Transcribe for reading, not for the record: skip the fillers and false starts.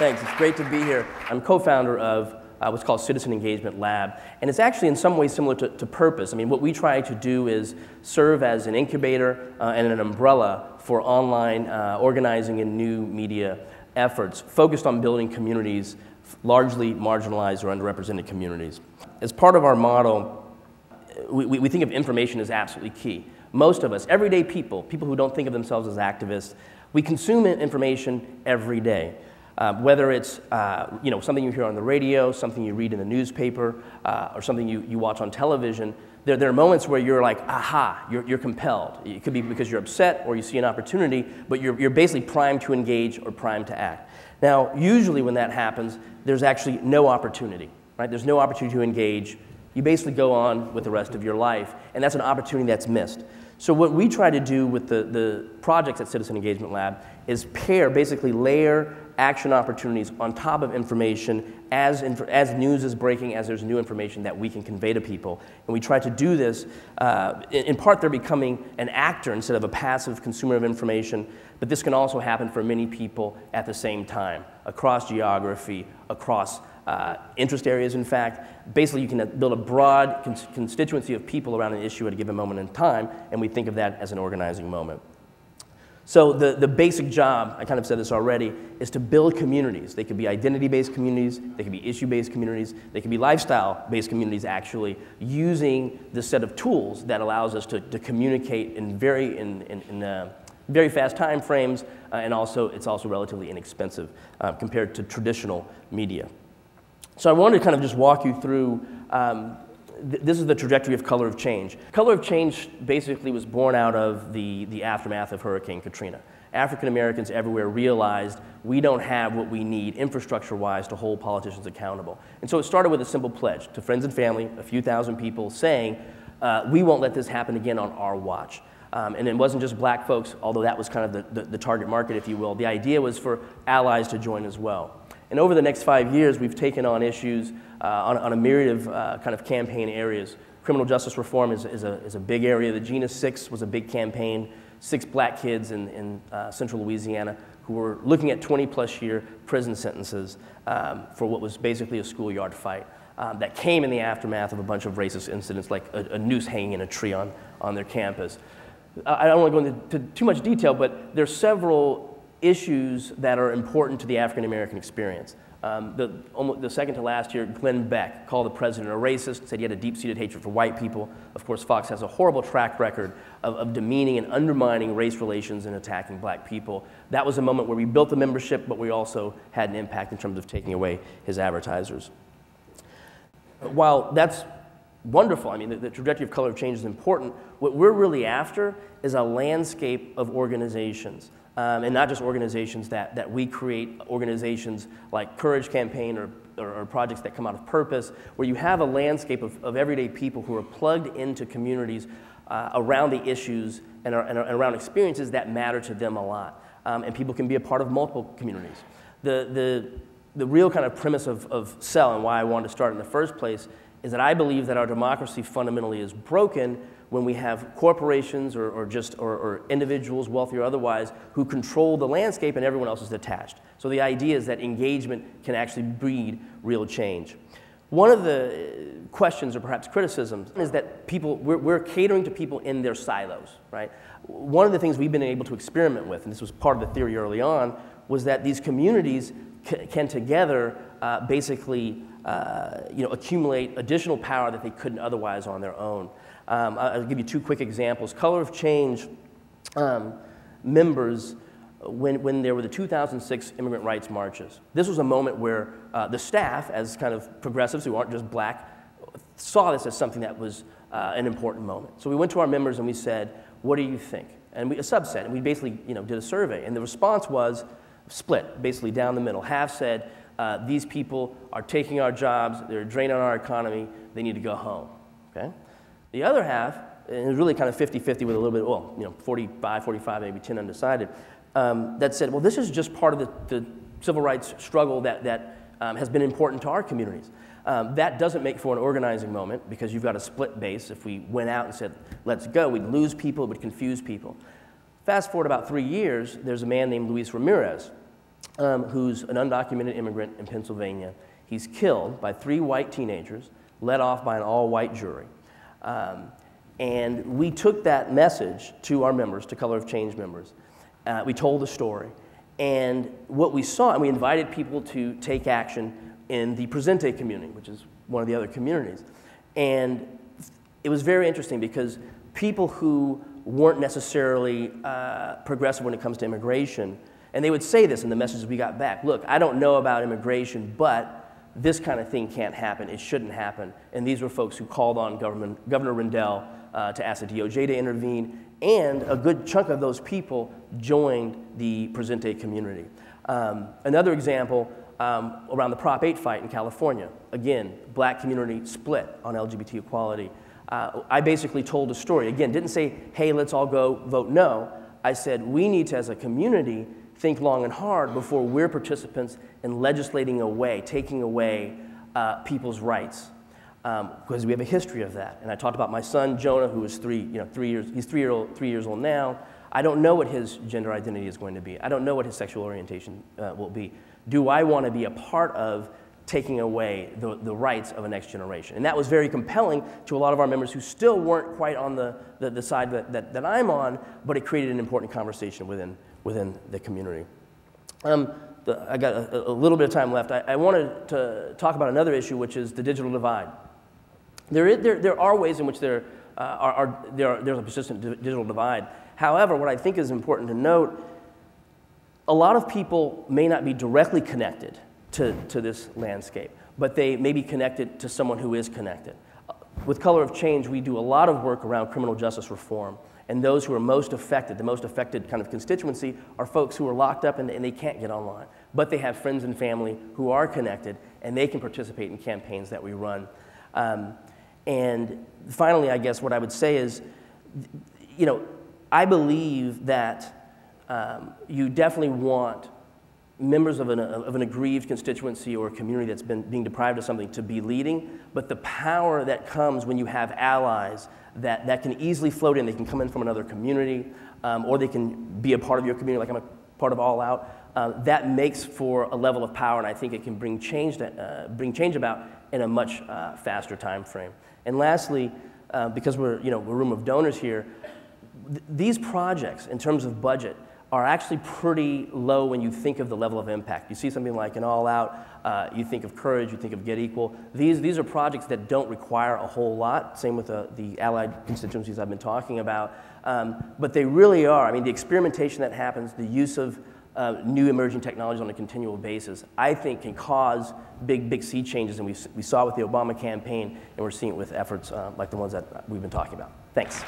Thanks. It's great to be here. I'm co-founder of what's called Citizen Engagement Lab, and it's actually in some ways similar to Purpose. I mean, what we try to do is serve as an incubator and an umbrella for online organizing and new media efforts focused on building communities, largely marginalized or underrepresented communities. As part of our model, we think of information as absolutely key. Most of us, everyday people who don't think of themselves as activists, we consume information every day. Whether it's something you hear on the radio, something you read in the newspaper, or something you watch on television, there are moments where you're like, aha, you're compelled. It could be because you're upset or you see an opportunity, but you're basically primed to engage or primed to act. Now, usually when that happens, there's actually no opportunity, right? There's no opportunity to engage. You basically go on with the rest of your life, and that's an opportunity that's missed. So what we try to do with the projects at Citizen Engagement Lab is basically layer action opportunities on top of information as news is breaking, as there's new information that we can convey to people. And we try to do this, in part they're becoming an actor instead of a passive consumer of information, but this can also happen for many people at the same time, across geography, across interest areas, in fact. Basically, you can build a broad constituency of people around an issue at a given moment in time, and we think of that as an organizing moment. So the basic job, I kind of said this already, is to build communities. They could be identity-based communities, they could be issue-based communities, they could be lifestyle-based communities, actually, using this set of tools that allows us to communicate in very fast time frames, and it's also relatively inexpensive compared to traditional media. So I wanted to kind of just walk you through, this is the trajectory of Color of Change. Color of Change basically was born out of the aftermath of Hurricane Katrina. African Americans everywhere realized we don't have what we need infrastructure-wise to hold politicians accountable. And so it started with a simple pledge to friends and family, a few thousand people, saying, we won't let this happen again on our watch. And it wasn't just black folks, although that was kind of the target market, if you will. The idea was for allies to join as well. And over the next 5 years, we've taken on issues on a myriad of kind of campaign areas. Criminal justice reform is a big area. The Gina 6 was a big campaign. 6 black kids in central Louisiana who were looking at 20-plus year prison sentences for what was basically a schoolyard fight that came in the aftermath of a bunch of racist incidents, like a noose hanging in a tree on their campus. I don't want to go into too much detail, but there are several issues that are important to the African American experience. The second to last year, Glenn Beck called the president a racist, said he had a deep-seated hatred for white people. Of course, Fox has a horrible track record of demeaning and undermining race relations and attacking black people. That was a moment where we built the membership, but we also had an impact in terms of taking away his advertisers. While that's wonderful, I mean, the trajectory of Color of Change is important, what we're really after is a landscape of organizations. And not just organizations that we create, organizations like Courage Campaign or projects that come out of Purpose, where you have a landscape of everyday people who are plugged into communities around the issues and around experiences that matter to them a lot. And people can be a part of multiple communities. The real kind of premise of CEL and why I wanted to start in the first place is that I believe that our democracy fundamentally is broken when we have corporations or individuals, wealthy or otherwise, who control the landscape and everyone else is detached. So the idea is that engagement can actually breed real change. One of the questions or perhaps criticisms is that we're catering to people in their silos, right? One of the things we've been able to experiment with, and this was part of the theory early on, was that these communities can together basically accumulate additional power that they couldn't otherwise on their own. I'll give you 2 quick examples. Color of Change members, when there were the 2006 immigrant rights marches, this was a moment where the staff, as kind of progressives who aren't just black, saw this as something that was an important moment. So we went to our members and we said, what do you think? And a subset, and we basically did a survey, and the response was split, basically down the middle. Half said, these people are taking our jobs, they're draining our economy, they need to go home, okay? The other half, and it was really kind of 50-50 with a little bit, 45, 45, maybe 10 undecided, that said, well, this is just part of the civil rights struggle that has been important to our communities. That doesn't make for an organizing moment because you've got a split base. If we went out and said, let's go, we'd lose people, it would confuse people. Fast forward about 3 years, there's a man named Luis Ramirez who's an undocumented immigrant in Pennsylvania. He's killed by 3 white teenagers, led off by an all-white jury. And we took that message to our members, to Color of Change members. We told the story. And what we saw, and we invited people to take action in the Presente community, which is one of the other communities. And it was very interesting because people who weren't necessarily progressive when it comes to immigration, and they would say this in the messages we got back, look, I don't know about immigration, but this kind of thing can't happen, it shouldn't happen. And these were folks who called on Governor Rendell to ask the DOJ to intervene, and a good chunk of those people joined the Presente community. Another example, around the Prop 8 fight in California. Again, black community split on LGBT equality. I basically told a story. Again, didn't say, hey, let's all go vote no. I said, we need to, as a community, think long and hard before we're participants in legislating away, taking away people's rights. Because we have a history of that. And I talked about my son, Jonah, who is 3 years, he's 3 years old now. I don't know what his gender identity is going to be. I don't know what his sexual orientation will be. Do I want to be a part of taking away the rights of a next generation? And that was very compelling to a lot of our members who still weren't quite on the side that I'm on, but it created an important conversation within the community. I got a little bit of time left. I wanted to talk about another issue, which is the digital divide. There are ways in which there's a persistent digital divide. However, what I think is important to note, a lot of people may not be directly connected to this landscape, but they may be connected to someone who is connected. With Color of Change, we do a lot of work around criminal justice reform, and those who are most affected, the most affected kind of constituency, are folks who are locked up and they can't get online, but they have friends and family who are connected, and they can participate in campaigns that we run. And finally, I guess what I would say is, I believe that you definitely want members of an aggrieved constituency or a community that's been being deprived of something to be leading, but the power that comes when you have allies that can easily float in, they can come in from another community, or they can be a part of your community, like I'm a part of All Out, that makes for a level of power, and I think it can bring change about in a much faster time frame. And lastly, because we're a room of donors here, these projects, in terms of budget, are actually pretty low when you think of the level of impact. You see something like an All Out, you think of Courage, you think of Get Equal. These are projects that don't require a whole lot, same with the allied constituencies I've been talking about, but they really are. I mean, the experimentation that happens, the use of new emerging technologies on a continual basis, I think can cause big sea changes, and we saw it with the Obama campaign, and we're seeing it with efforts like the ones that we've been talking about. Thanks.